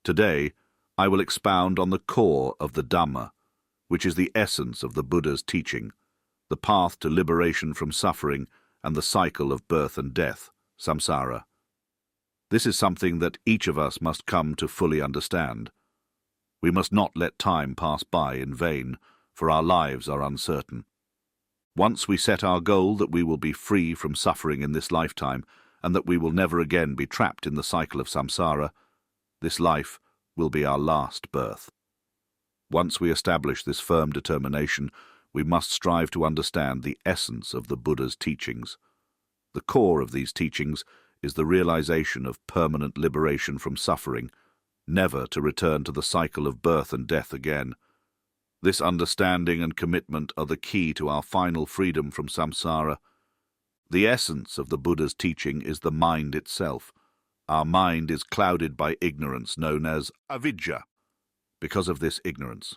Today, I will expound on the core of the Dhamma, which is the essence of the Buddha's teaching, the path to liberation from suffering and the cycle of birth and death, samsara. This is something that each of us must come to fully understand. We must not let time pass by in vain, for our lives are uncertain. Once we set our goal that we will be free from suffering in this lifetime and that we will never again be trapped in the cycle of samsara, this life will be our last birth. Once we establish this firm determination, we must strive to understand the essence of the Buddha's teachings. The core of these teachings is the realization of permanent liberation from suffering, never to return to the cycle of birth and death again. This understanding and commitment are the key to our final freedom from samsara. The essence of the Buddha's teaching is the mind itself. Our mind is clouded by ignorance known as avidya, because of this ignorance.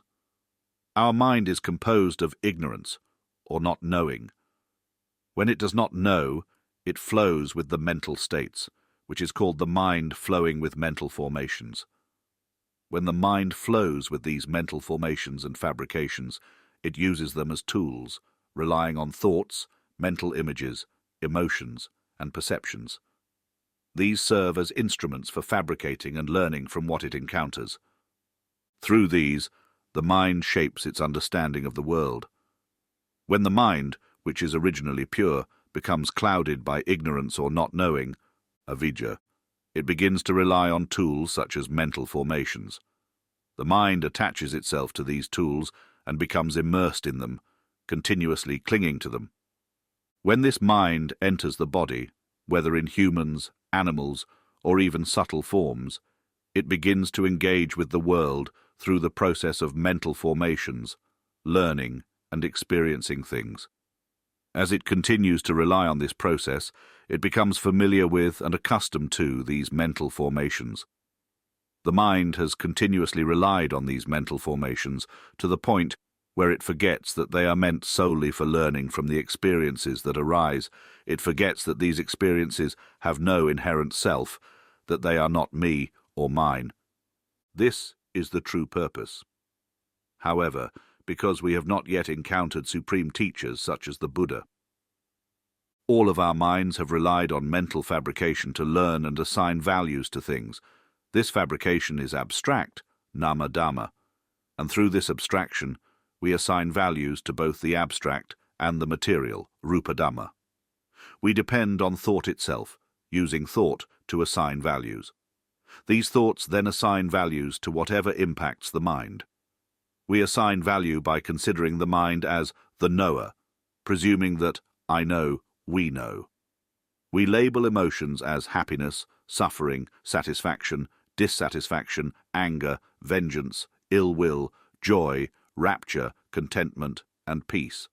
Our mind is composed of ignorance, or not knowing. When it does not know, it flows with the mental states, which is called the mind flowing with mental formations. When the mind flows with these mental formations and fabrications, it uses them as tools, relying on thoughts, mental images, emotions, and perceptions. These serve as instruments for fabricating and learning from what it encounters. Through these, the mind shapes its understanding of the world. When the mind, which is originally pure, becomes clouded by ignorance or not knowing, avidya, it begins to rely on tools such as mental formations. The mind attaches itself to these tools and becomes immersed in them, continuously clinging to them. When this mind enters the body, whether in humans, animals, or even subtle forms, it begins to engage with the world through the process of mental formations, learning and experiencing things. As it continues to rely on this process, it becomes familiar with and accustomed to these mental formations. The mind has continuously relied on these mental formations to the point where it forgets that they are meant solely for learning from the experiences that arise. It forgets that these experiences have no inherent self, that they are not me or mine. This is the true purpose. However, because we have not yet encountered supreme teachers such as the Buddha, all of our minds have relied on mental fabrication to learn and assign values to things. This fabrication is abstract, nama dhamma, and through this abstraction, we assign values to both the abstract and the material, rupa dhamma. We depend on thought itself, using thought to assign values. These thoughts then assign values to whatever impacts the mind. We assign value by considering the mind as the knower, presuming that I know, we know. We label emotions as happiness, suffering, satisfaction, dissatisfaction, anger, vengeance, ill will, joy, rapture, contentment, and peace.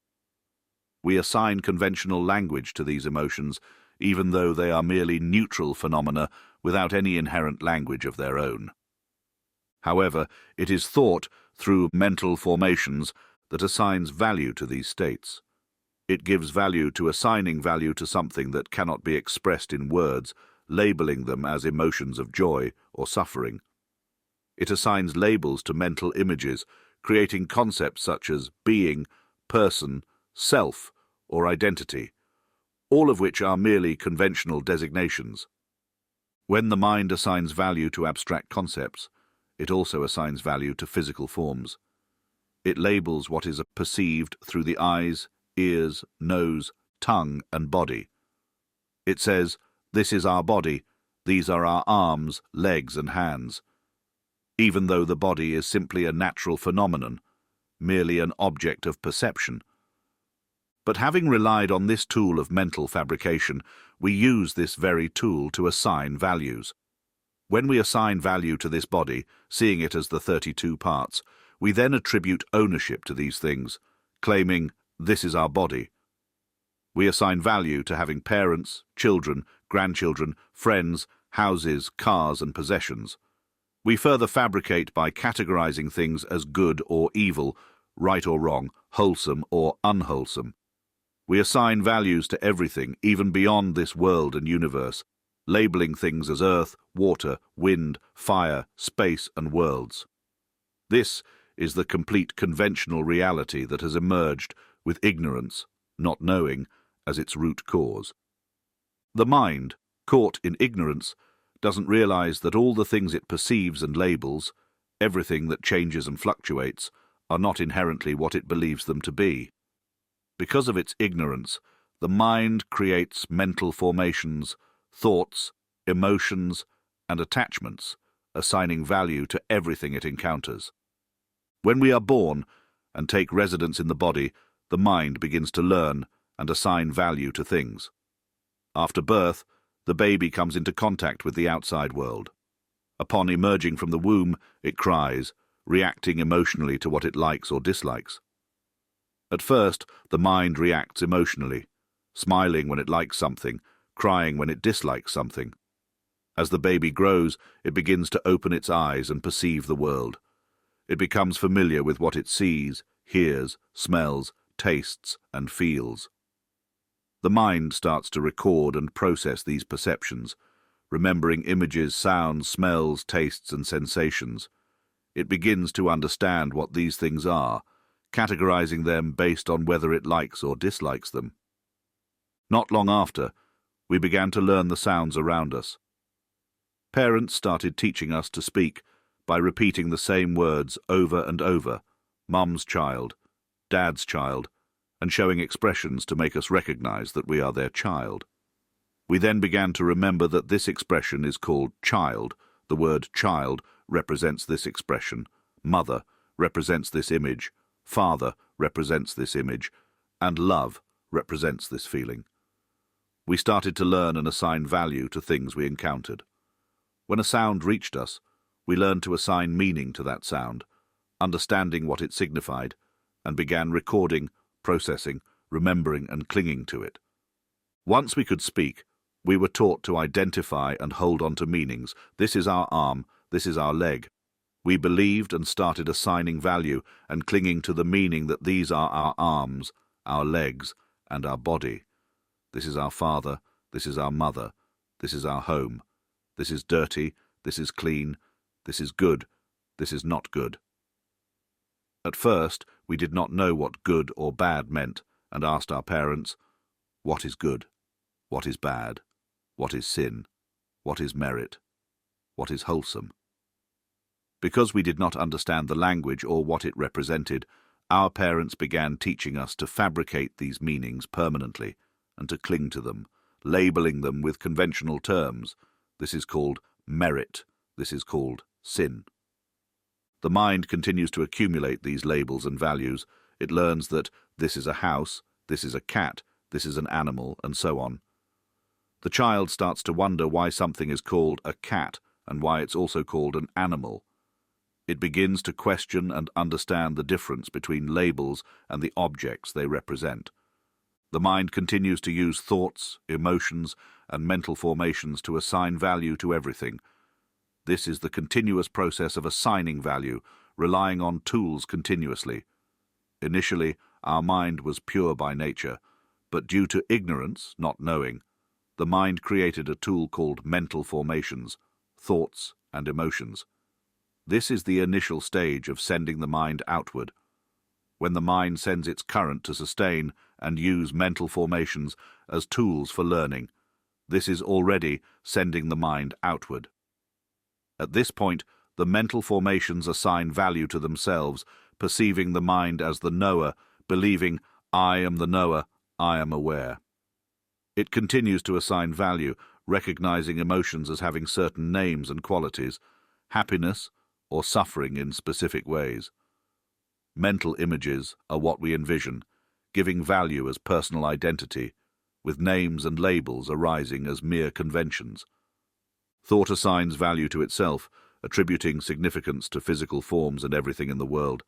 We assign conventional language to these emotions, even though they are merely neutral phenomena without any inherent language of their own. However, it is thought, through mental formations, that assigns value to these states. It gives value to assigning value to something that cannot be expressed in words, labeling them as emotions of joy or suffering. It assigns labels to mental images, creating concepts such as being, person, self, or identity, all of which are merely conventional designations. When the mind assigns value to abstract concepts, it also assigns value to physical forms. It labels what is perceived through the eyes, ears, nose, tongue, and body. It says, "This is our body, these are our arms, legs, and hands," even though the body is simply a natural phenomenon, merely an object of perception. But having relied on this tool of mental fabrication, we use this very tool to assign values. When we assign value to this body, seeing it as the 32 parts, we then attribute ownership to these things, claiming, "This is our body." We assign value to having parents, children, grandchildren, friends, houses, cars, and possessions. We further fabricate by categorizing things as good or evil, right or wrong, wholesome or unwholesome. We assign values to everything, even beyond this world and universe. labeling things as earth, water, wind, fire, space, and worlds. This is the complete conventional reality that has emerged with ignorance, not knowing, as its root cause. The mind, caught in ignorance, doesn't realize that all the things it perceives and labels, everything that changes and fluctuates, are not inherently what it believes them to be. Because of its ignorance, the mind creates mental formations, thoughts, emotions, and attachments, assigning value to everything it encounters. When we are born and take residence in the body, the mind begins to learn and assign value to things. After birth, the baby comes into contact with the outside world. Upon emerging from the womb, it cries, reacting emotionally to what it likes or dislikes. At first, the mind reacts emotionally, smiling when it likes something, crying when it dislikes something. As the baby grows, it begins to open its eyes and perceive the world. It becomes familiar with what it sees, hears, smells, tastes, and feels. The mind starts to record and process these perceptions, remembering images, sounds, smells, tastes, and sensations. It begins to understand what these things are, categorizing them based on whether it likes or dislikes them. Not long after, we began to learn the sounds around us. Parents started teaching us to speak by repeating the same words over and over, mum's child, dad's child, and showing expressions to make us recognize that we are their child. We then began to remember that this expression is called child. The word child represents this expression, mother represents this image, father represents this image, and love represents this feeling. We started to learn and assign value to things we encountered. When a sound reached us, we learned to assign meaning to that sound, understanding what it signified, and began recording, processing, remembering, and clinging to it. Once we could speak, we were taught to identify and hold on to meanings. This is our arm, this is our leg. We believed and started assigning value and clinging to the meaning that these are our arms, our legs, and our body. This is our father, this is our mother, this is our home. This is dirty, this is clean, this is good, this is not good. At first, we did not know what good or bad meant and asked our parents, what is good? What is bad? What is sin? What is merit? What is wholesome? Because we did not understand the language or what it represented, our parents began teaching us to fabricate these meanings permanently and to cling to them, labeling them with conventional terms. This is called merit. This is called sin. The mind continues to accumulate these labels and values. It learns that this is a house, this is a cat, this is an animal, and so on. The child starts to wonder why something is called a cat and why it's also called an animal. It begins to question and understand the difference between labels and the objects they represent. The mind continues to use thoughts, emotions, and mental formations to assign value to everything. This is the continuous process of assigning value, relying on tools continuously. Initially, our mind was pure by nature, but due to ignorance, not knowing, the mind created a tool called mental formations, thoughts, and emotions. This is the initial stage of sending the mind outward. When the mind sends its current to sustain and use mental formations as tools for learning, this is already sending the mind outward. At this point, the mental formations assign value to themselves, perceiving the mind as the knower, believing, I am the knower, I am aware. It continues to assign value, recognizing emotions as having certain names and qualities, happiness or suffering in specific ways. Mental images are what we envision, giving value as personal identity, with names and labels arising as mere conventions. Thought assigns value to itself, attributing significance to physical forms and everything in the world.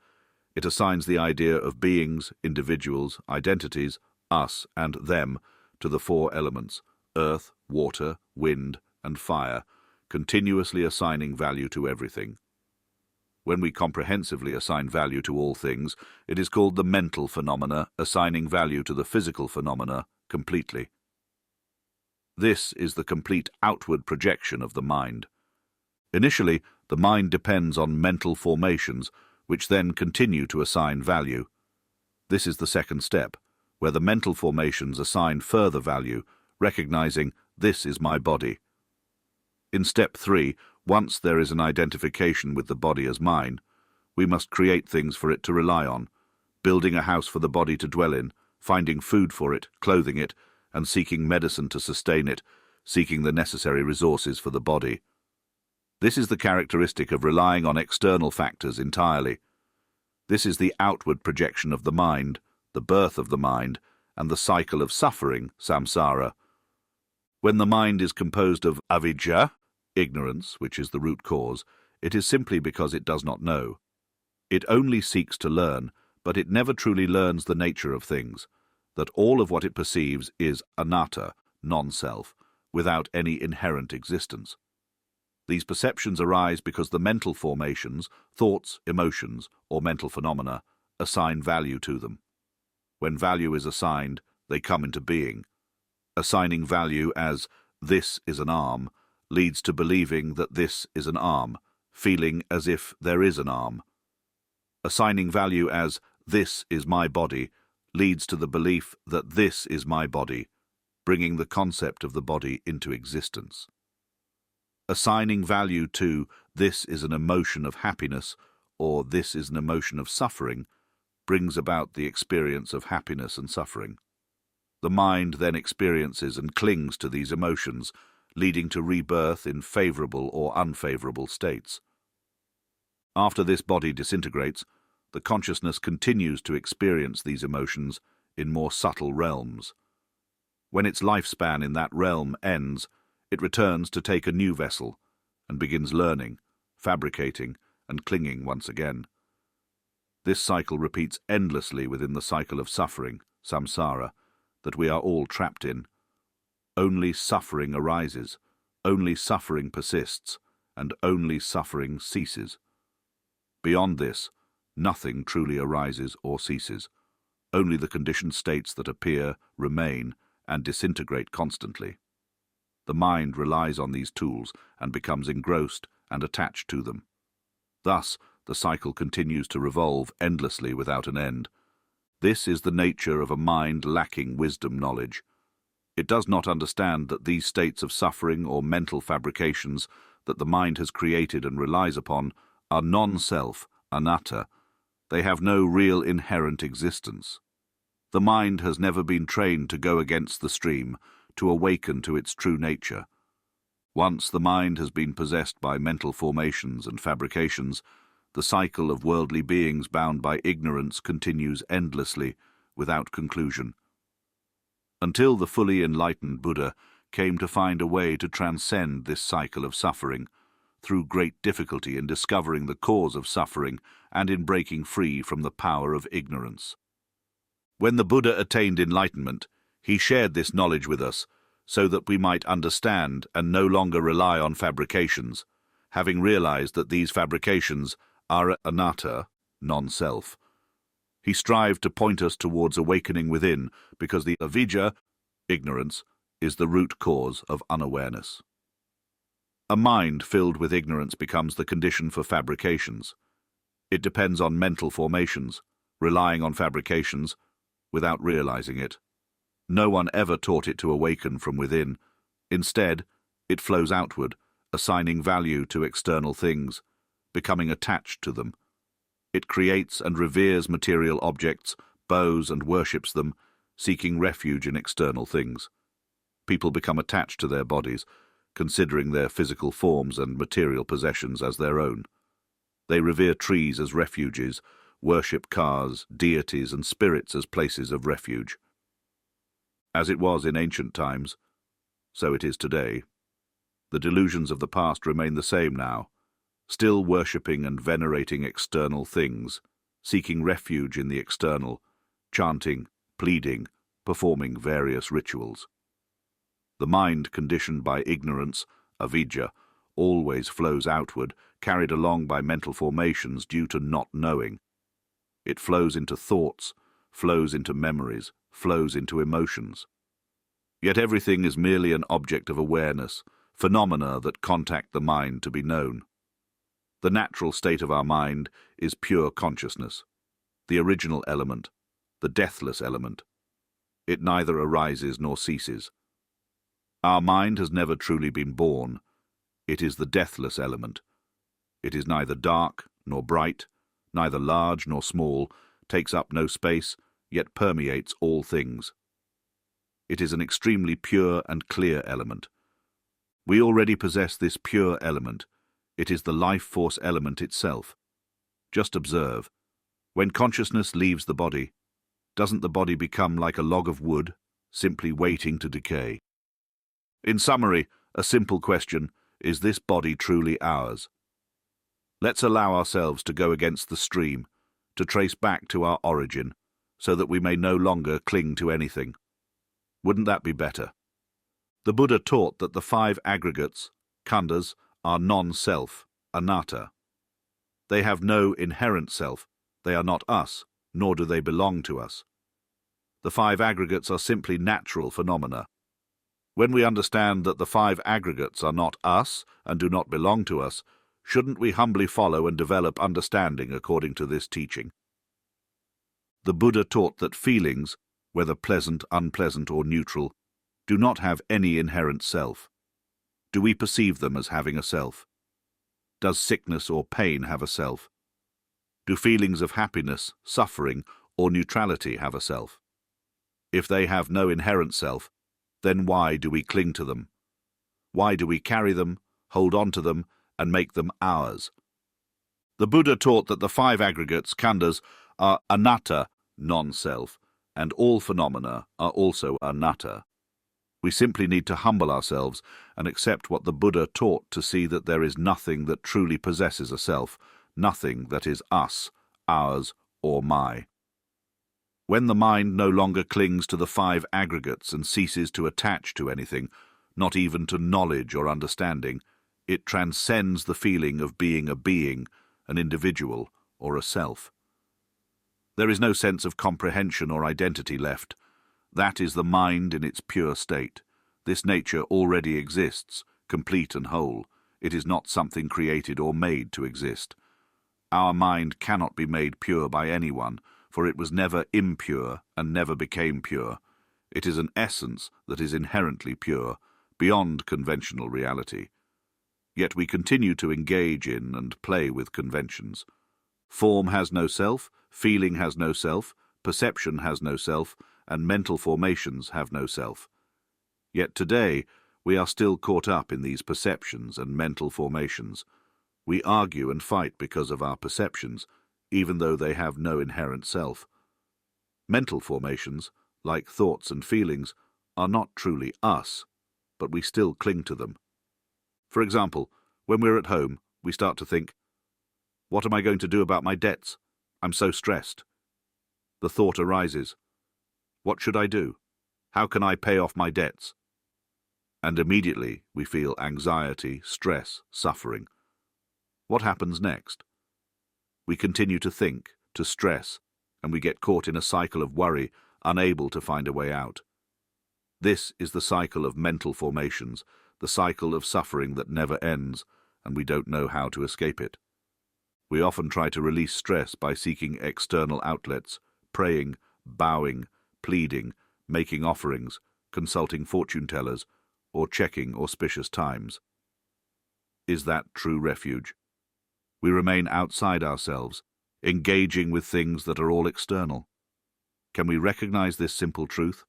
It assigns the idea of beings, individuals, identities, us and them, to the four elements, earth, water, wind, and fire, continuously assigning value to everything. When we comprehensively assign value to all things, it is called the mental phenomena, assigning value to the physical phenomena completely. This is the complete outward projection of the mind. Initially, the mind depends on mental formations, which then continue to assign value. This is the second step, where the mental formations assign further value, recognizing this is my body. In step 3, once there is an identification with the body as mine, we must create things for it to rely on, building a house for the body to dwell in, finding food for it, clothing it, and seeking medicine to sustain it, seeking the necessary resources for the body. This is the characteristic of relying on external factors entirely. This is the outward projection of the mind, the birth of the mind, and the cycle of suffering, samsara. When the mind is composed of avidya, ignorance, which is the root cause, it is simply because it does not know. It only seeks to learn, but it never truly learns the nature of things, that all of what it perceives is anatta, non-self, without any inherent existence. These perceptions arise because the mental formations, thoughts, emotions, or mental phenomena, assign value to them. When value is assigned, they come into being. Assigning value as this is an arm leads to believing that this is an arm, feeling as if there is an arm. Assigning value as this is my body leads to the belief that this is my body, bringing the concept of the body into existence. Assigning value to this is an emotion of happiness or this is an emotion of suffering brings about the experience of happiness and suffering. The mind then experiences and clings to these emotions, leading to rebirth in favorable or unfavorable states. After this body disintegrates, the consciousness continues to experience these emotions in more subtle realms. When its lifespan in that realm ends, it returns to take a new vessel and begins learning, fabricating, and clinging once again. This cycle repeats endlessly within the cycle of suffering, samsara, that we are all trapped in. Only suffering arises, only suffering persists, and only suffering ceases. Beyond this, nothing truly arises or ceases. Only the conditioned states that appear, remain, and disintegrate constantly. The mind relies on these tools and becomes engrossed and attached to them. Thus, the cycle continues to revolve endlessly without an end. This is the nature of a mind lacking wisdom knowledge. It does not understand that these states of suffering or mental fabrications that the mind has created and relies upon are non-self, anatta. They have no real inherent existence. The mind has never been trained to go against the stream, to awaken to its true nature. Once the mind has been possessed by mental formations and fabrications, the cycle of worldly beings bound by ignorance continues endlessly, without conclusion. Until the fully enlightened Buddha came to find a way to transcend this cycle of suffering, through great difficulty in discovering the cause of suffering and in breaking free from the power of ignorance. When the Buddha attained enlightenment, he shared this knowledge with us, so that we might understand and no longer rely on fabrications, having realized that these fabrications are anatta, non-self. He strived to point us towards awakening within, because the avidya, ignorance, is the root cause of unawareness. A mind filled with ignorance becomes the condition for fabrications. It depends on mental formations, relying on fabrications, without realizing it. No one ever taught it to awaken from within. Instead, it flows outward, assigning value to external things, becoming attached to them. It creates and reveres material objects, bows and worships them, seeking refuge in external things. People become attached to their bodies, considering their physical forms and material possessions as their own. They revere trees as refuges, worship cars, deities, and spirits as places of refuge. As it was in ancient times, so it is today. The delusions of the past remain the same now, still worshipping and venerating external things, seeking refuge in the external, chanting, pleading, performing various rituals. The mind conditioned by ignorance, avidya, always flows outward, carried along by mental formations due to not knowing. It flows into thoughts, flows into memories, flows into emotions. Yet everything is merely an object of awareness, phenomena that contact the mind to be known. The natural state of our mind is pure consciousness, the original element, the deathless element. It neither arises nor ceases. Our mind has never truly been born. It is the deathless element. It is neither dark nor bright, neither large nor small, takes up no space, yet permeates all things. It is an extremely pure and clear element. We already possess this pure element. It is the life force element itself. Just observe. When consciousness leaves the body, doesn't the body become like a log of wood, simply waiting to decay? In summary, a simple question: is this body truly ours? Let's allow ourselves to go against the stream, to trace back to our origin, so that we may no longer cling to anything. Wouldn't that be better? The Buddha taught that the 5 aggregates, khandhas, are non-self, anatta. They have no inherent self. They are not us, nor do they belong to us. The 5 aggregates are simply natural phenomena. When we understand that the 5 aggregates are not us and do not belong to us, shouldn't we humbly follow and develop understanding according to this teaching? The Buddha taught that feelings, whether pleasant, unpleasant, or neutral, do not have any inherent self. Do we perceive them as having a self? Does sickness or pain have a self? Do feelings of happiness, suffering, or neutrality have a self? If they have no inherent self, then why do we cling to them? Why do we carry them, hold on to them, and make them ours? The Buddha taught that the 5 aggregates, khandhas, are anatta, non-self, and all phenomena are also anatta. We simply need to humble ourselves and accept what the Buddha taught to see that there is nothing that truly possesses a self, nothing that is us, ours, or my. When the mind no longer clings to the 5 aggregates and ceases to attach to anything, not even to knowledge or understanding, it transcends the feeling of being a being, an individual, or a self. There is no sense of comprehension or identity left. That is the mind in its pure state. This nature already exists, complete and whole. It is not something created or made to exist. Our mind cannot be made pure by anyone, for it was never impure and never became pure. It is an essence that is inherently pure, beyond conventional reality. Yet we continue to engage in and play with conventions. Form has no self, feeling has no self, perception has no self, and mental formations have no self. Yet today we are still caught up in these perceptions and mental formations. We argue and fight because of our perceptions, even though they have no inherent self. Mental formations, like thoughts and feelings, are not truly us, but we still cling to them. For example, when we're at home, we start to think, "What am I going to do about my debts? I'm so stressed." The thought arises, "What should I do? How can I pay off my debts?" And immediately we feel anxiety, stress, suffering. What happens next? We continue to think, to stress, and we get caught in a cycle of worry, unable to find a way out. This is the cycle of mental formations, the cycle of suffering that never ends, and we don't know how to escape it. We often try to release stress by seeking external outlets, praying, bowing, pleading, making offerings, consulting fortune-tellers, or checking auspicious times. Is that true refuge? We remain outside ourselves, engaging with things that are all external. Can we recognize this simple truth?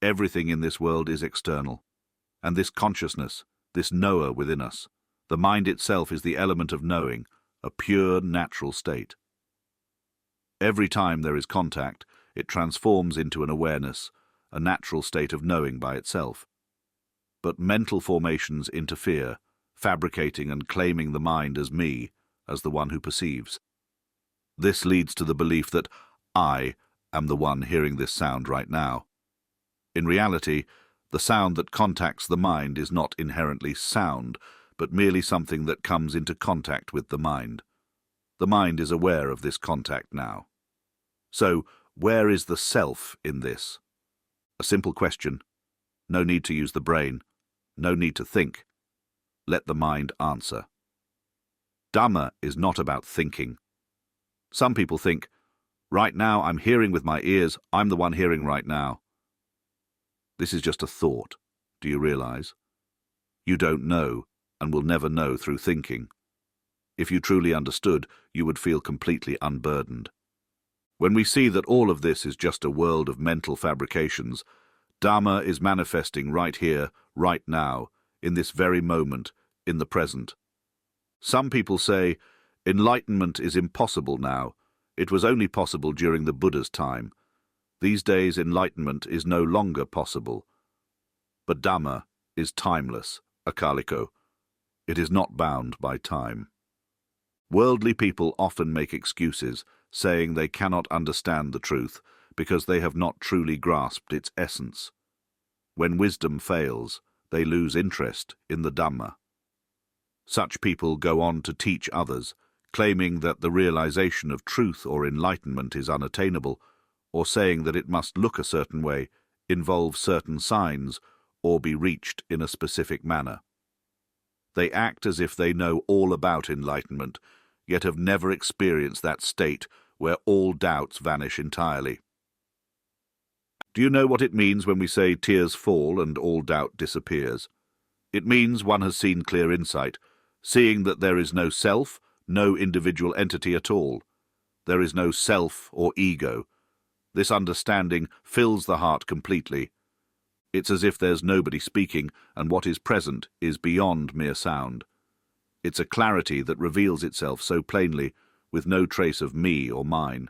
Everything in this world is external. And this consciousness, this knower within us, the mind itself is the element of knowing, a pure natural state. Every time there is contact, it transforms into an awareness, a natural state of knowing by itself. But mental formations interfere, fabricating and claiming the mind as me, as the one who perceives. This leads to the belief that I am the one hearing this sound right now. In reality, the sound that contacts the mind is not inherently sound, but merely something that comes into contact with the mind. The mind is aware of this contact now. So, where is the self in this? A simple question. No need to use the brain. No need to think. Let the mind answer. Dhamma is not about thinking. Some people think, right now I'm hearing with my ears, I'm the one hearing right now. This is just a thought. Do you realize? You don't know and will never know through thinking. If you truly understood, you would feel completely unburdened. When we see that all of this is just a world of mental fabrications, Dhamma is manifesting right here, right now, in this very moment, in the present. Some people say, enlightenment is impossible now. It was only possible during the Buddha's time. These days, enlightenment is no longer possible. But Dhamma is timeless, akaliko. It is not bound by time. Worldly people often make excuses, saying they cannot understand the truth because they have not truly grasped its essence. When wisdom fails, they lose interest in the Dhamma. Such people go on to teach others, claiming that the realization of truth or enlightenment is unattainable, or saying that it must look a certain way, involve certain signs, or be reached in a specific manner. They act as if they know all about enlightenment, yet have never experienced that state where all doubts vanish entirely. Do you know what it means when we say tears fall and all doubt disappears? It means one has seen clear insight, seeing that there is no self, no individual entity at all. There is no self or ego. This understanding fills the heart completely. It's as if there's nobody speaking, and what is present is beyond mere sound. It's a clarity that reveals itself so plainly, with no trace of me or mine.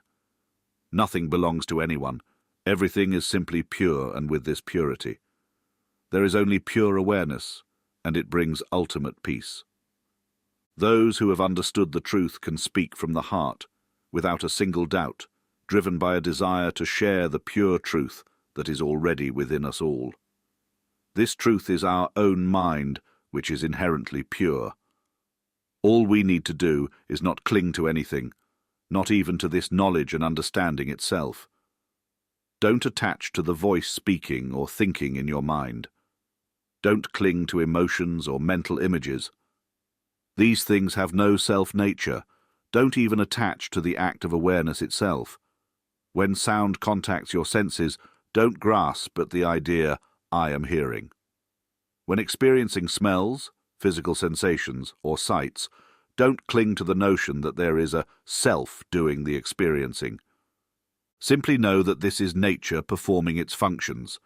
Nothing belongs to anyone. Everything is simply pure, and with this purity, there is only pure awareness, and it brings ultimate peace. Those who have understood the truth can speak from the heart, without a single doubt, driven by a desire to share the pure truth that is already within us all. This truth is our own mind, which is inherently pure. All we need to do is not cling to anything, not even to this knowledge and understanding itself. Don't attach to the voice speaking or thinking in your mind. Don't cling to emotions or mental images. These things have no self-nature. Don't even attach to the act of awareness itself. When sound contacts your senses, don't grasp at the idea, I am hearing. When experiencing smells, physical sensations, or sights, don't cling to the notion that there is a self doing the experiencing. Simply know that this is nature performing its functions.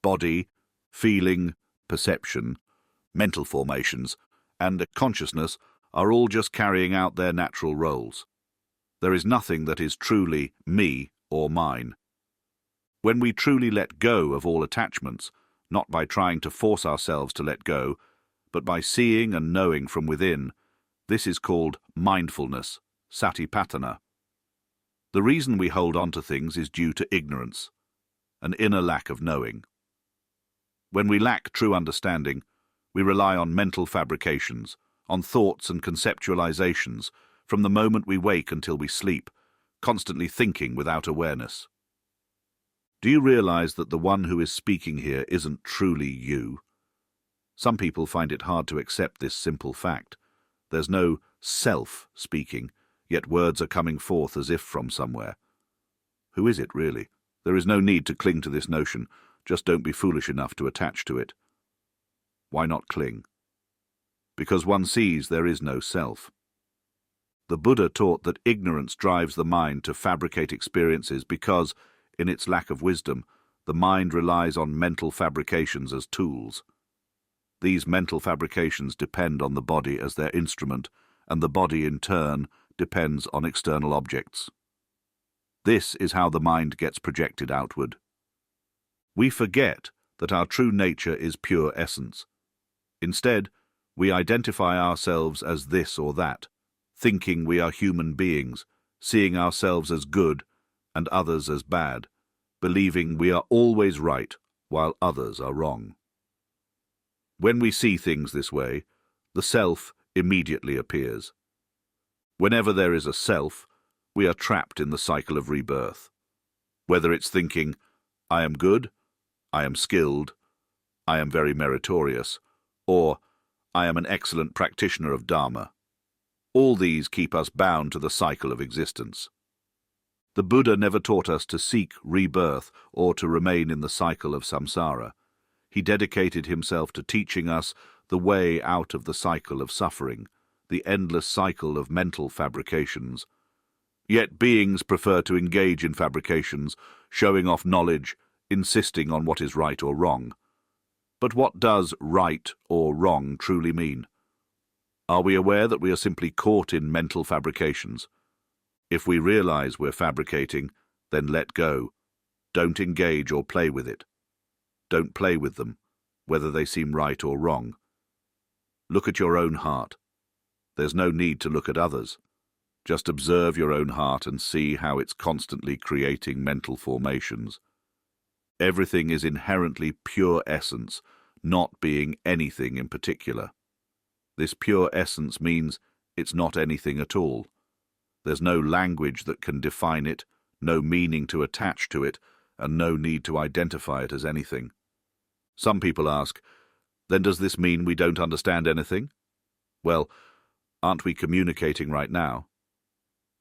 Body, feeling, perception, mental formations, and consciousness are all just carrying out their natural roles. There is nothing that is truly me or mine. When we truly let go of all attachments, not by trying to force ourselves to let go, but by seeing and knowing from within, this is called mindfulness, satipatthana. The reason we hold on to things is due to ignorance, an inner lack of knowing. When we lack true understanding, we rely on mental fabrications, on thoughts and conceptualizations, from the moment we wake until we sleep, constantly thinking without awareness. Do you realize that the one who is speaking here isn't truly you? Some people find it hard to accept this simple fact. There's no self speaking, yet words are coming forth as if from somewhere. Who is it, really? There is no need to cling to this notion. Just don't be foolish enough to attach to it. Why not cling? Because one sees there is no self. The Buddha taught that ignorance drives the mind to fabricate experiences because, in its lack of wisdom, the mind relies on mental fabrications as tools. These mental fabrications depend on the body as their instrument, and the body in turn depends on external objects. This is how the mind gets projected outward. We forget that our true nature is pure essence. Instead, we identify ourselves as this or that, thinking we are human beings, seeing ourselves as good and others as bad, believing we are always right while others are wrong. When we see things this way, the self immediately appears. Whenever there is a self, we are trapped in the cycle of rebirth. Whether it's thinking, I am good, I am skilled, I am very meritorious, or I am an excellent practitioner of Dharma. All these keep us bound to the cycle of existence. The Buddha never taught us to seek rebirth or to remain in the cycle of samsara. He dedicated himself to teaching us the way out of the cycle of suffering, the endless cycle of mental fabrications. Yet beings prefer to engage in fabrications, showing off knowledge, insisting on what is right or wrong. But what does right or wrong truly mean? Are we aware that we are simply caught in mental fabrications? If we realize we're fabricating, then let go. Don't engage or play with it. Don't play with them, whether they seem right or wrong. Look at your own heart. There's no need to look at others. Just observe your own heart and see how it's constantly creating mental formations. Everything is inherently pure essence, not being anything in particular. This pure essence means it's not anything at all. There's no language that can define it, no meaning to attach to it, and no need to identify it as anything. Some people ask, then does this mean we don't understand anything? Well, aren't we communicating right now?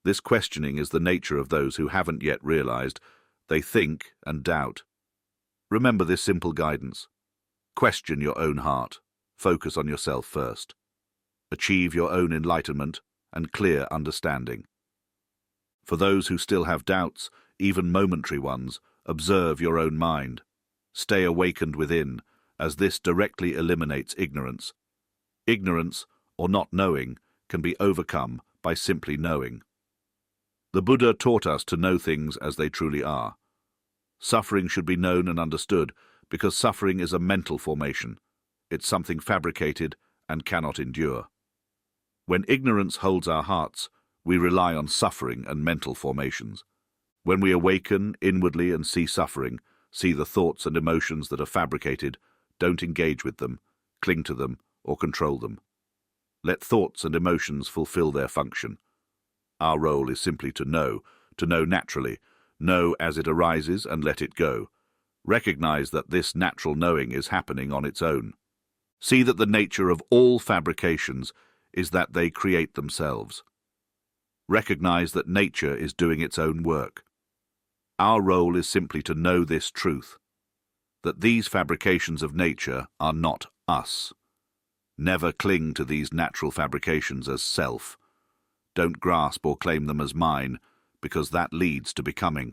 This questioning is the nature of those who haven't yet realized. They think and doubt. Remember this simple guidance. Question your own heart. Focus on yourself first. Achieve your own enlightenment and clear understanding. For those who still have doubts, even momentary ones, observe your own mind. Stay awakened within, as this directly eliminates ignorance. Ignorance, or not knowing, can be overcome by simply knowing. The Buddha taught us to know things as they truly are. Suffering should be known and understood because suffering is a mental formation. It's something fabricated and cannot endure. When ignorance holds our hearts, we rely on suffering and mental formations. When we awaken inwardly and see suffering, see the thoughts and emotions that are fabricated, don't engage with them, cling to them, or control them. Let thoughts and emotions fulfill their function. Our role is simply to know naturally, know as it arises and let it go. Recognize that this natural knowing is happening on its own. See that the nature of all fabrications is that they create themselves. Recognize that nature is doing its own work. Our role is simply to know this truth, that these fabrications of nature are not us. Never cling to these natural fabrications as self. Don't grasp or claim them as mine, because that leads to becoming.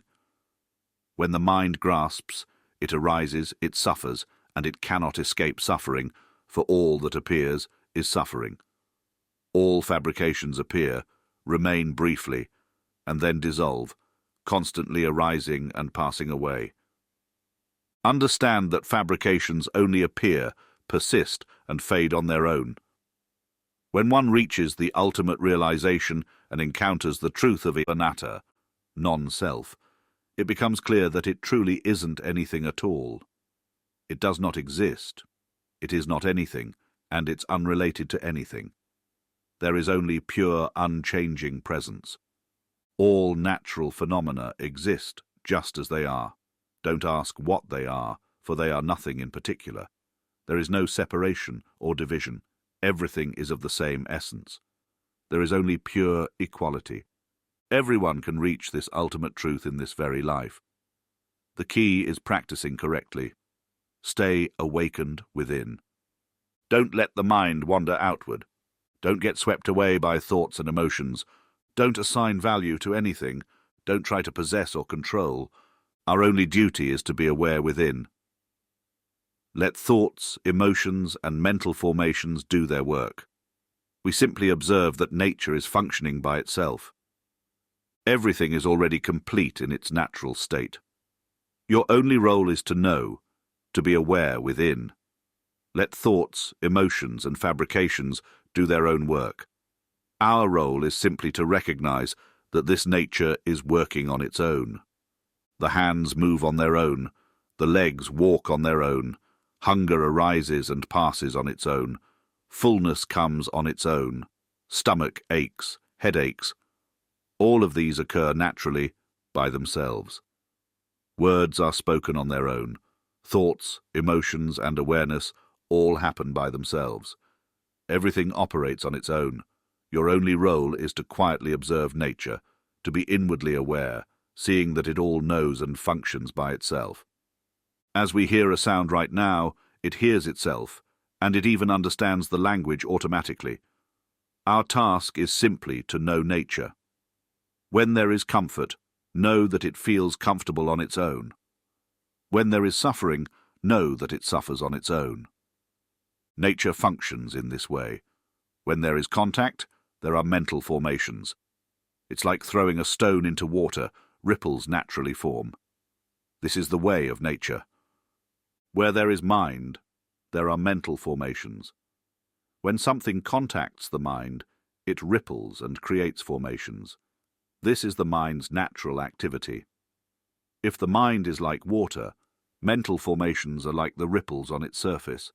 When the mind grasps, it arises, it suffers, and it cannot escape suffering, for all that appears is suffering. All fabrications appear, remain briefly, and then dissolve, constantly arising and passing away. Understand that fabrications only appear, persist, and fade on their own. When one reaches the ultimate realization and encounters the truth of anatta, non-self, it becomes clear that it truly isn't anything at all. It does not exist. It is not anything, and it's unrelated to anything. There is only pure, unchanging presence. All natural phenomena exist just as they are. Don't ask what they are, for they are nothing in particular. There is no separation or division. Everything is of the same essence. There is only pure equality. Everyone can reach this ultimate truth in this very life. The key is practicing correctly. Stay awakened within. Don't let the mind wander outward. Don't get swept away by thoughts and emotions. Don't assign value to anything. Don't try to possess or control. Our only duty is to be aware within. Let thoughts, emotions, and mental formations do their work. We simply observe that nature is functioning by itself. Everything is already complete in its natural state. Your only role is to know, to be aware within. Let thoughts, emotions, and fabrications do their own work. Our role is simply to recognize that this nature is working on its own. The hands move on their own. The legs walk on their own. Hunger arises and passes on its own. Fullness comes on its own. Stomach aches, headaches. All of these occur naturally by themselves. Words are spoken on their own. Thoughts, emotions, and awareness all happen by themselves. Everything operates on its own. Your only role is to quietly observe nature, to be inwardly aware, seeing that it all knows and functions by itself. As we hear a sound right now, it hears itself, and it even understands the language automatically. Our task is simply to know nature. When there is comfort, know that it feels comfortable on its own. When there is suffering, know that it suffers on its own. Nature functions in this way. When there is contact, there are mental formations. It's like throwing a stone into water, ripples naturally form. This is the way of nature. Where there is mind, there are mental formations. When something contacts the mind, it ripples and creates formations. This is the mind's natural activity. If the mind is like water, mental formations are like the ripples on its surface.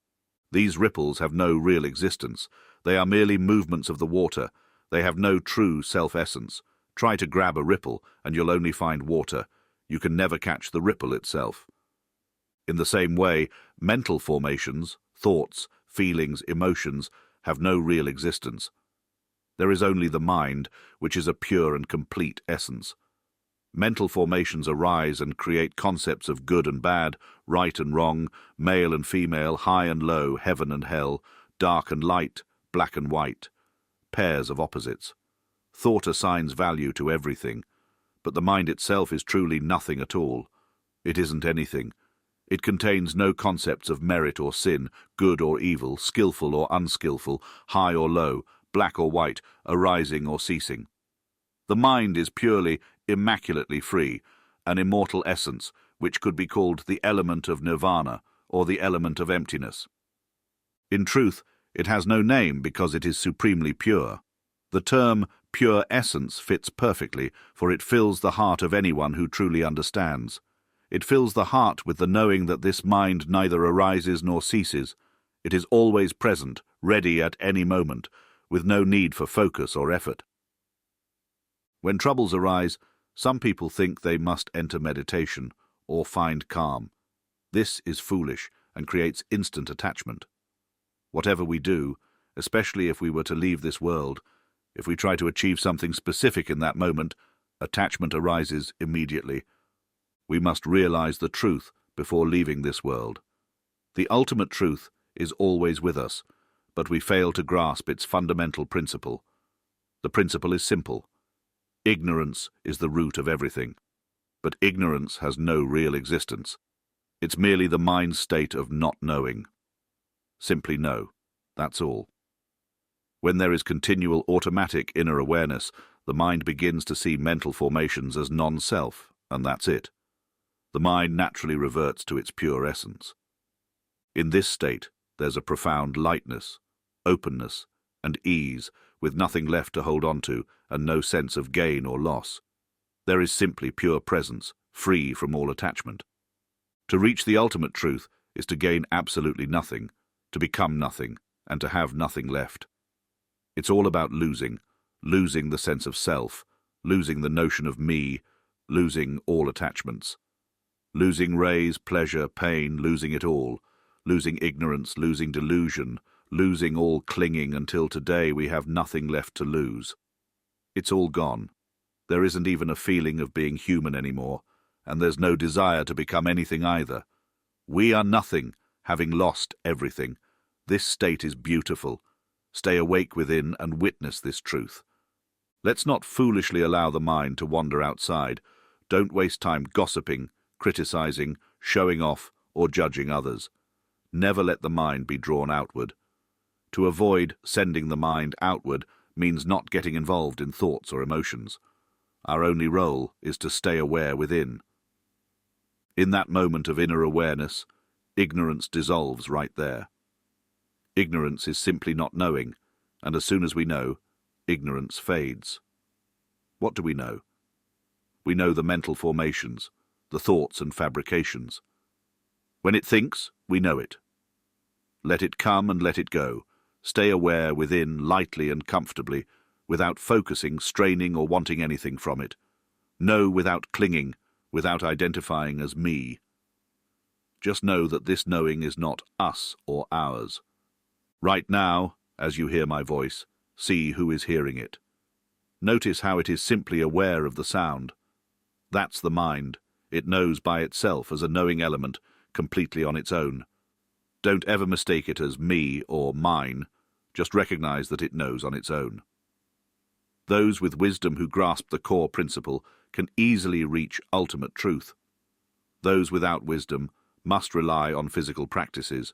These ripples have no real existence. They are merely movements of the water. They have no true self-essence. Try to grab a ripple, and you'll only find water. You can never catch the ripple itself. In the same way, mental formations, thoughts, feelings, emotions, have no real existence. There is only the mind, which is a pure and complete essence. Mental formations arise and create concepts of good and bad, right and wrong, male and female, high and low, heaven and hell, dark and light, black and white, pairs of opposites. Thought assigns value to everything, but the mind itself is truly nothing at all. It isn't anything. It contains no concepts of merit or sin, good or evil, skillful or unskillful, high or low, black or white, arising or ceasing. The mind is purely, immaculately free, an immortal essence, which could be called the element of nirvana, or the element of emptiness. In truth, it has no name because it is supremely pure. The term pure essence fits perfectly, for it fills the heart of anyone who truly understands. It fills the heart with the knowing that this mind neither arises nor ceases. It is always present, ready at any moment, with no need for focus or effort. When troubles arise, some people think they must enter meditation or find calm. This is foolish and creates instant attachment. Whatever we do, especially if we were to leave this world, if we try to achieve something specific in that moment, attachment arises immediately. We must realize the truth before leaving this world. The ultimate truth is always with us, but we fail to grasp its fundamental principle. The principle is simple. Ignorance is the root of everything, but ignorance has no real existence. It's merely the mind's state of not knowing. Simply know, that's all. When there is continual automatic inner awareness, the mind begins to see mental formations as non-self, and that's it. The mind naturally reverts to its pure essence. In this state, there's a profound lightness, openness, and ease, with nothing left to hold on to and no sense of gain or loss. There is simply pure presence, free from all attachment. To reach the ultimate truth is to gain absolutely nothing, to become nothing, and to have nothing left. It's all about losing the sense of self, losing the notion of me, losing all attachments. Losing rays, pleasure, pain, losing it all, losing ignorance, losing delusion, losing all clinging until today we have nothing left to lose. It's all gone. There isn't even a feeling of being human anymore, and there's no desire to become anything either. We are nothing, having lost everything. This state is beautiful. Stay awake within and witness this truth. Let's not foolishly allow the mind to wander outside. Don't waste time gossiping, criticizing, showing off, or judging others. Never let the mind be drawn outward. To avoid sending the mind outward means not getting involved in thoughts or emotions. Our only role is to stay aware within. In that moment of inner awareness, ignorance dissolves right there. Ignorance is simply not knowing, and as soon as we know, ignorance fades. What do we know? We know the mental formations, the thoughts and fabrications. When it thinks, we know it. Let it come and let it go. Stay aware within lightly and comfortably, without focusing, straining, or wanting anything from it. Know without clinging, without identifying as me. Just know that this knowing is not us or ours. Right now, as you hear my voice, see who is hearing it. Notice how it is simply aware of the sound. That's the mind. It knows by itself as a knowing element, completely on its own. Don't ever mistake it as me or mine. Just recognize that it knows on its own. Those with wisdom who grasp the core principle can easily reach ultimate truth. Those without wisdom must rely on physical practices,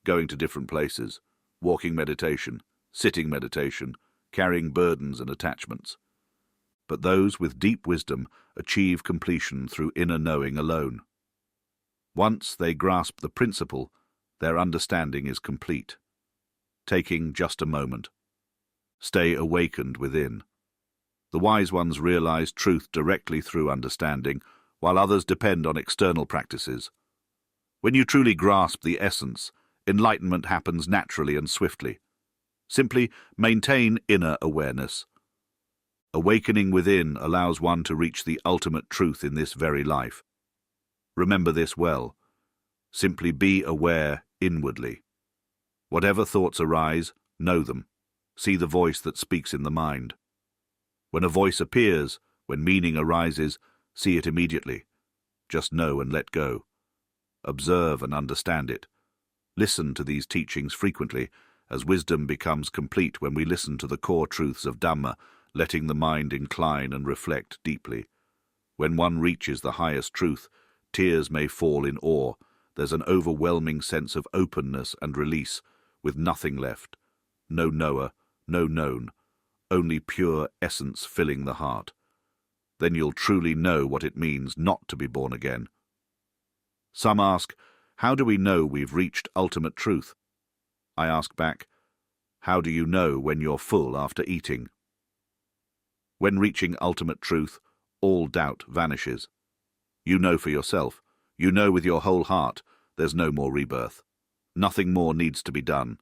going to different places, walking meditation, sitting meditation, carrying burdens and attachments. But those with deep wisdom achieve completion through inner knowing alone. Once they grasp the principle, their understanding is complete. Taking just a moment. Stay awakened within. The wise ones realize truth directly through understanding, while others depend on external practices. When you truly grasp the essence, enlightenment happens naturally and swiftly. Simply maintain inner awareness. Awakening within allows one to reach the ultimate truth in this very life. Remember this well. Simply be aware inwardly. Whatever thoughts arise, know them. See the voice that speaks in the mind. When a voice appears, when meaning arises, see it immediately. Just know and let go. Observe and understand it. Listen to these teachings frequently, as wisdom becomes complete when we listen to the core truths of Dhamma, letting the mind incline and reflect deeply. When one reaches the highest truth, tears may fall in awe. There's an overwhelming sense of openness and release, with nothing left. No knower, no known, only pure essence filling the heart. Then you'll truly know what it means not to be born again. Some ask, how do we know we've reached ultimate truth? I ask back, how do you know when you're full after eating? When reaching ultimate truth, all doubt vanishes. You know for yourself, you know with your whole heart, there's no more rebirth. Nothing more needs to be done.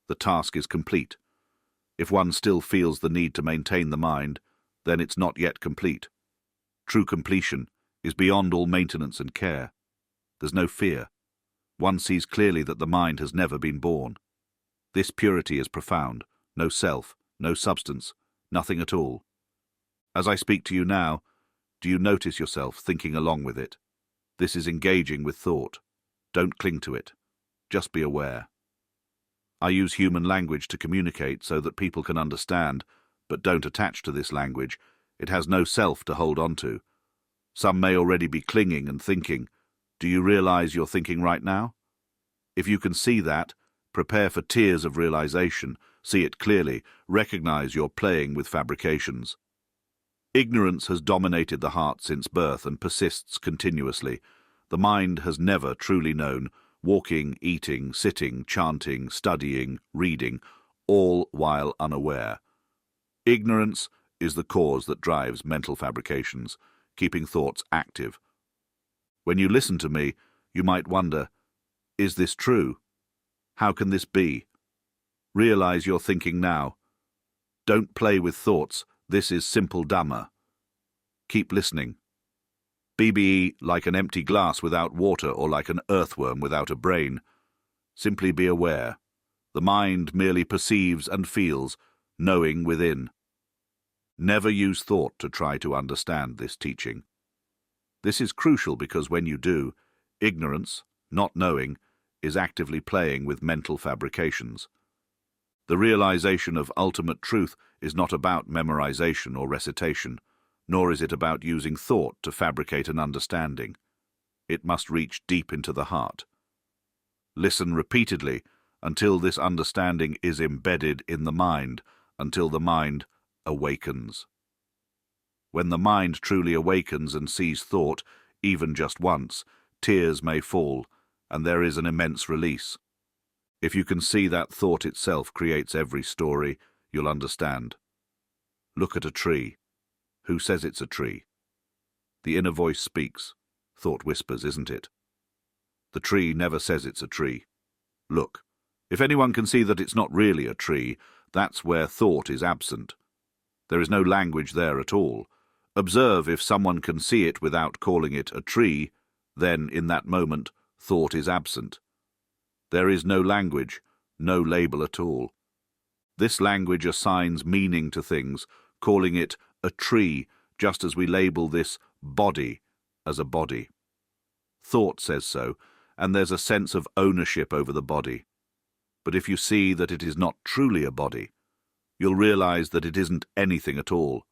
The task is complete. If one still feels the need to maintain the mind, then it's not yet complete. True completion is beyond all maintenance and care. There's no fear. One sees clearly that the mind has never been born. This purity is profound. No self, no substance, nothing at all. As I speak to you now, do you notice yourself thinking along with it? This is engaging with thought. Don't cling to it. Just be aware. I use human language to communicate so that people can understand, but don't attach to this language. It has no self to hold on to. Some may already be clinging and thinking. Do you realize you're thinking right now? If you can see that, prepare for tears of realization. See it clearly. Recognize you're playing with fabrications. Ignorance has dominated the heart since birth and persists continuously. The mind has never truly known, walking, eating, sitting, chanting, studying, reading, all while unaware. Ignorance is the cause that drives mental fabrications, keeping thoughts active. When you listen to me, you might wonder, is this true? How can this be? Realize you're thinking now. Don't play with thoughts. This is simple Dhamma. Keep listening. BBE like an empty glass without water or like an earthworm without a brain. Simply be aware. The mind merely perceives and feels, knowing within. Never use thought to try to understand this teaching. This is crucial because when you do, ignorance, not knowing, is actively playing with mental fabrications. The realization of ultimate truth is not about memorization or recitation, nor is it about using thought to fabricate an understanding. It must reach deep into the heart. Listen repeatedly until this understanding is embedded in the mind, until the mind awakens. When the mind truly awakens and sees thought, even just once, tears may fall, and there is an immense release. If you can see that thought itself creates every story, you'll understand. Look at a tree. Who says it's a tree? The inner voice speaks. Thought whispers, isn't it? The tree never says it's a tree. Look. If anyone can see that it's not really a tree, that's where thought is absent. There is no language there at all. Observe if someone can see it without calling it a tree, then, in that moment, thought is absent. There is no language, no label at all. This language assigns meaning to things, calling it a tree, just as we label this body as a body. Thought says so, and there's a sense of ownership over the body. But if you see that it is not truly a body, you'll realize that it isn't anything at all.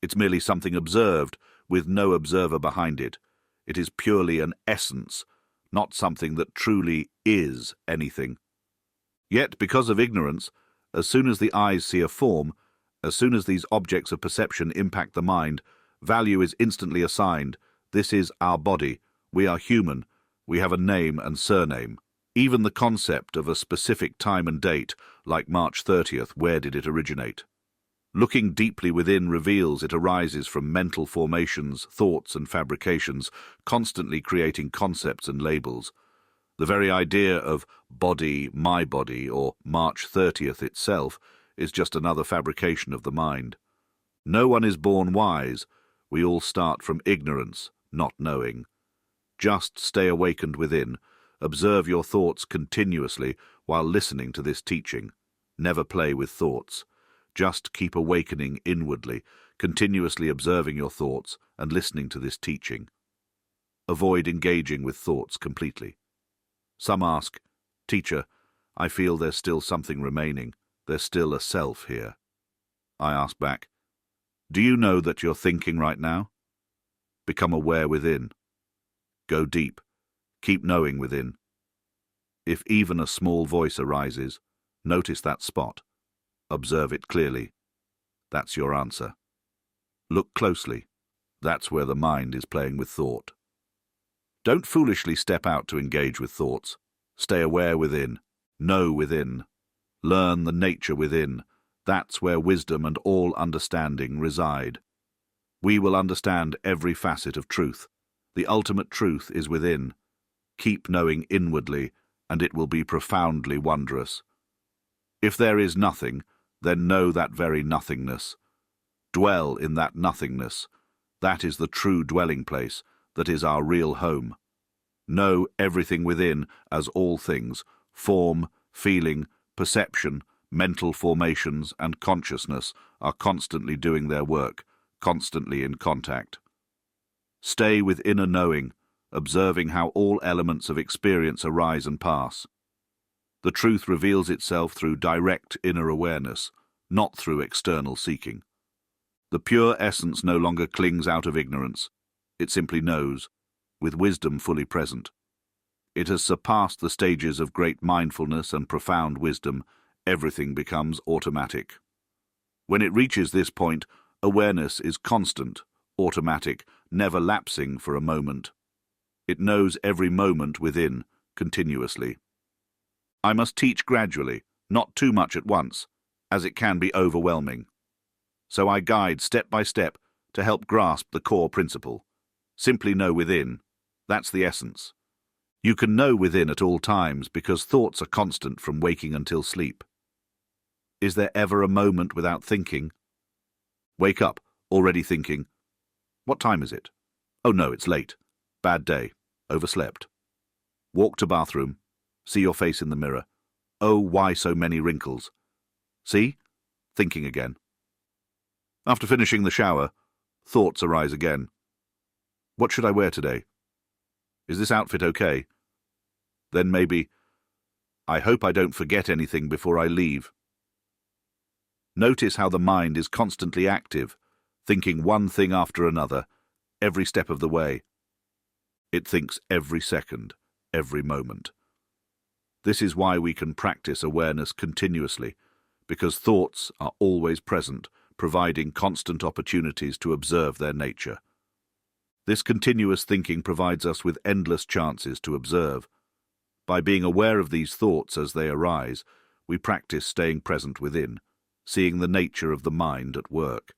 It's merely something observed, with no observer behind it. It is purely an essence, not something that truly is anything. Yet, because of ignorance, as soon as the eyes see a form, as soon as these objects of perception impact the mind, value is instantly assigned. This is our body. We are human. We have a name and surname. Even the concept of a specific time and date, like March 30th, where did it originate? Looking deeply within reveals it arises from mental formations, thoughts and fabrications, constantly creating concepts and labels. The very idea of body, my body, or March 30th itself is just another fabrication of the mind. No one is born wise. We all start from ignorance, not knowing. Just stay awakened within. Observe your thoughts continuously while listening to this teaching. Never play with thoughts. Just keep awakening inwardly, continuously observing your thoughts and listening to this teaching. Avoid engaging with thoughts completely. Some ask, "Teacher, I feel there's still something remaining. There's still a self here." I ask back, "Do you know that you're thinking right now?" Become aware within. Go deep. Keep knowing within. If even a small voice arises, notice that spot. Observe it clearly. That's your answer. Look closely. That's where the mind is playing with thought. Don't foolishly step out to engage with thoughts. Stay aware within. Know within. Learn the nature within. That's where wisdom and all understanding reside. We will understand every facet of truth. The ultimate truth is within. Keep knowing inwardly, and it will be profoundly wondrous. If there is nothing, then know that very nothingness. Dwell in that nothingness. That is the true dwelling place, that is our real home. Know everything within as all things, form, feeling, perception, mental formations, and consciousness are constantly doing their work, constantly in contact. Stay with inner knowing, observing how all elements of experience arise and pass. The truth reveals itself through direct inner awareness, not through external seeking. The pure essence no longer clings out of ignorance. It simply knows, with wisdom fully present. It has surpassed the stages of great mindfulness and profound wisdom. Everything becomes automatic. When it reaches this point, awareness is constant, automatic, never lapsing for a moment. It knows every moment within, continuously. I must teach gradually, not too much at once, as it can be overwhelming. So I guide step by step to help grasp the core principle. Simply know within. That's the essence. You can know within at all times because thoughts are constant from waking until sleep. Is there ever a moment without thinking? Wake up, already thinking. What time is it? Oh no, it's late. Bad day. Overslept. Walk to bathroom. See your face in the mirror. Oh, why so many wrinkles? See? Thinking again. After finishing the shower, thoughts arise again. What should I wear today? Is this outfit okay? Then maybe, I hope I don't forget anything before I leave. Notice how the mind is constantly active, thinking one thing after another, every step of the way. It thinks every second, every moment. This is why we can practice awareness continuously, because thoughts are always present, providing constant opportunities to observe their nature. This continuous thinking provides us with endless chances to observe. By being aware of these thoughts as they arise, we practice staying present within, seeing the nature of the mind at work.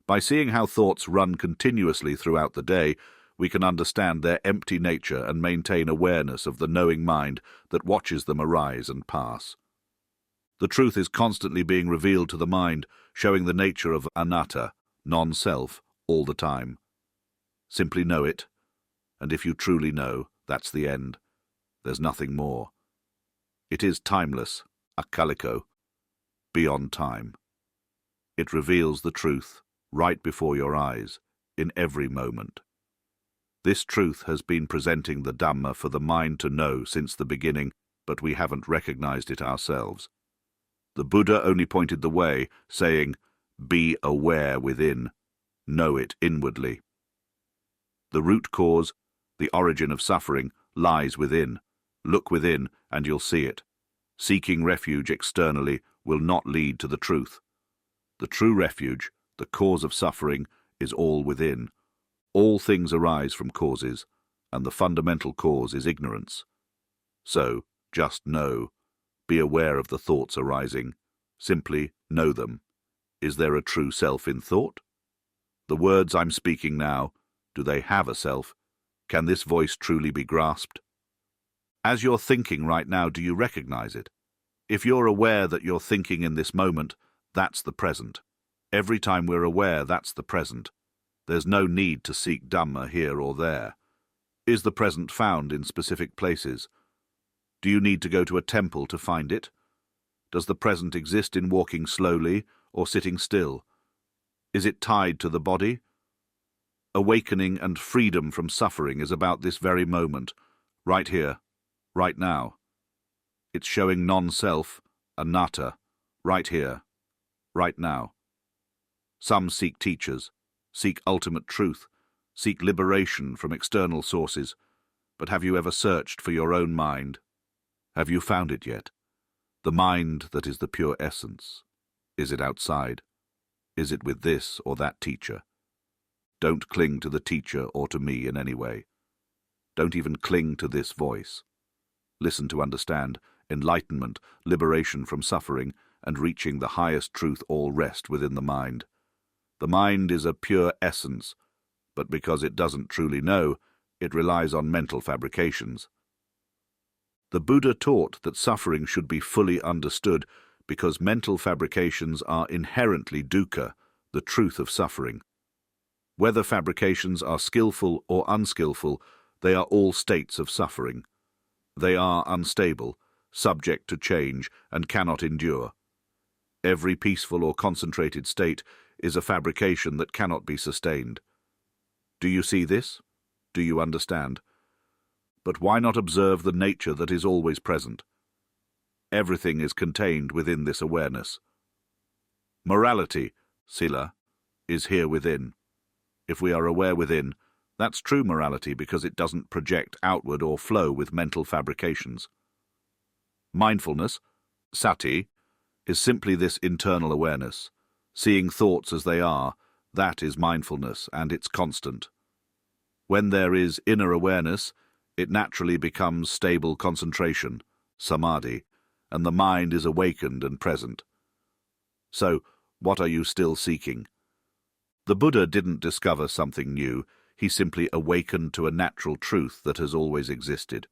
By seeing how thoughts run continuously throughout the day, we can understand their empty nature and maintain awareness of the knowing mind that watches them arise and pass. The truth is constantly being revealed to the mind, showing the nature of anatta, non-self, all the time. Simply know it, and if you truly know, that's the end. There's nothing more. It is timeless, akaliko, beyond time. It reveals the truth right before your eyes, in every moment. This truth has been presenting the Dhamma for the mind to know since the beginning, but we haven't recognized it ourselves. The Buddha only pointed the way, saying, "Be aware within, know it inwardly." The root cause, the origin of suffering, lies within. Look within and you'll see it. Seeking refuge externally will not lead to the truth. The true refuge, the cause of suffering, is all within. All things arise from causes, and the fundamental cause is ignorance. So, just know. Be aware of the thoughts arising. Simply know them. Is there a true self in thought? The words I'm speaking now, do they have a self? Can this voice truly be grasped? As you're thinking right now, do you recognize it? If you're aware that you're thinking in this moment, that's the present. Every time we're aware, that's the present. There's no need to seek Dhamma here or there. Is the present found in specific places? Do you need to go to a temple to find it? Does the present exist in walking slowly or sitting still? Is it tied to the body? Awakening and freedom from suffering is about this very moment, right here, right now. It's showing non-self, anatta, right here, right now. Some seek teachers, seek ultimate truth, seek liberation from external sources, but have you ever searched for your own mind? Have you found it yet? The mind that is the pure essence. Is it outside? Is it with this or that teacher? Don't cling to the teacher or to me in any way. Don't even cling to this voice. Listen to understand. Enlightenment, liberation from suffering, and reaching the highest truth all rest within the mind. The mind is a pure essence, but because it doesn't truly know, it relies on mental fabrications. The Buddha taught that suffering should be fully understood because mental fabrications are inherently dukkha, the truth of suffering. Whether fabrications are skillful or unskillful, they are all states of suffering. They are unstable, subject to change, and cannot endure. Every peaceful or concentrated state is a fabrication that cannot be sustained. Do you see this? Do you understand? But why not observe the nature that is always present? Everything is contained within this awareness. Morality, sila, is here within. If we are aware within, that's true morality because it doesn't project outward or flow with mental fabrications. Mindfulness, sati, is simply this internal awareness. Seeing thoughts as they are, that is mindfulness, and it's constant. When there is inner awareness, it naturally becomes stable concentration, samadhi, and the mind is awakened and present. So, what are you still seeking? The Buddha didn't discover something new, he simply awakened to a natural truth that has always existed.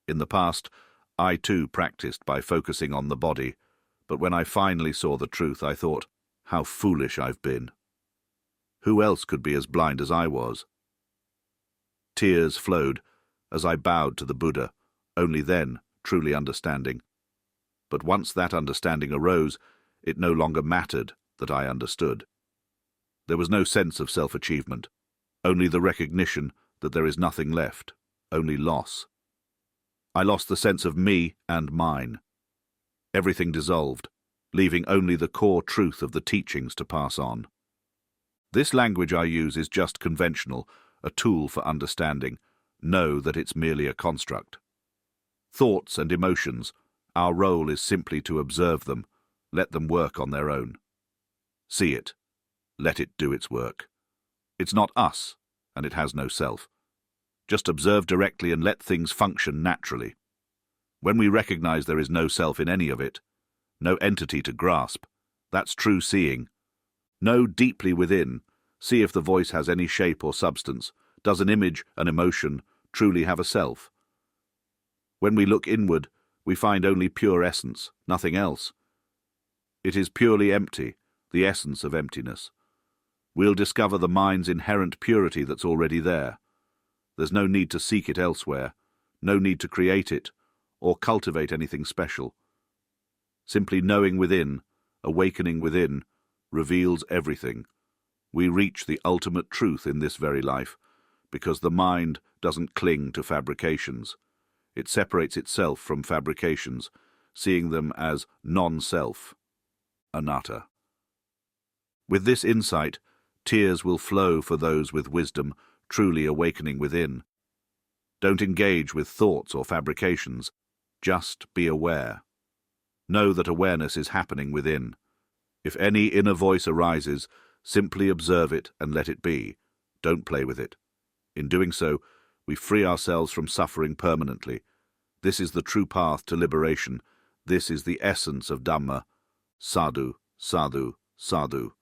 In the past, I too practiced by focusing on the body, but when I finally saw the truth, I thought, how foolish I've been. Who else could be as blind as I was? Tears flowed as I bowed to the Buddha, only then truly understanding. But once that understanding arose, it no longer mattered that I understood. There was no sense of self-achievement, only the recognition that there is nothing left, only loss. I lost the sense of me and mine. Everything dissolved, leaving only the core truth of the teachings to pass on. This language I use is just conventional, a tool for understanding. Know that it's merely a construct. Thoughts and emotions, our role is simply to observe them, let them work on their own. See it. Let it do its work. It's not us, and it has no self. Just observe directly and let things function naturally. When we recognize there is no self in any of it, no entity to grasp, that's true seeing. Know deeply within, see if the voice has any shape or substance. Does an image, an emotion, truly have a self? When we look inward, we find only pure essence, nothing else. It is purely empty, the essence of emptiness. We'll discover the mind's inherent purity that's already there. There's no need to seek it elsewhere. No need to create it or cultivate anything special. Simply knowing within, awakening within, reveals everything. We reach the ultimate truth in this very life, because the mind doesn't cling to fabrications. It separates itself from fabrications, seeing them as non-self, anatta. With this insight, tears will flow for those with wisdom truly awakening within. Don't engage with thoughts or fabrications, just be aware. Know that awareness is happening within. If any inner voice arises, simply observe it and let it be. Don't play with it. In doing so, we free ourselves from suffering permanently. This is the true path to liberation. This is the essence of Dhamma. Sadhu, sadhu, sadhu.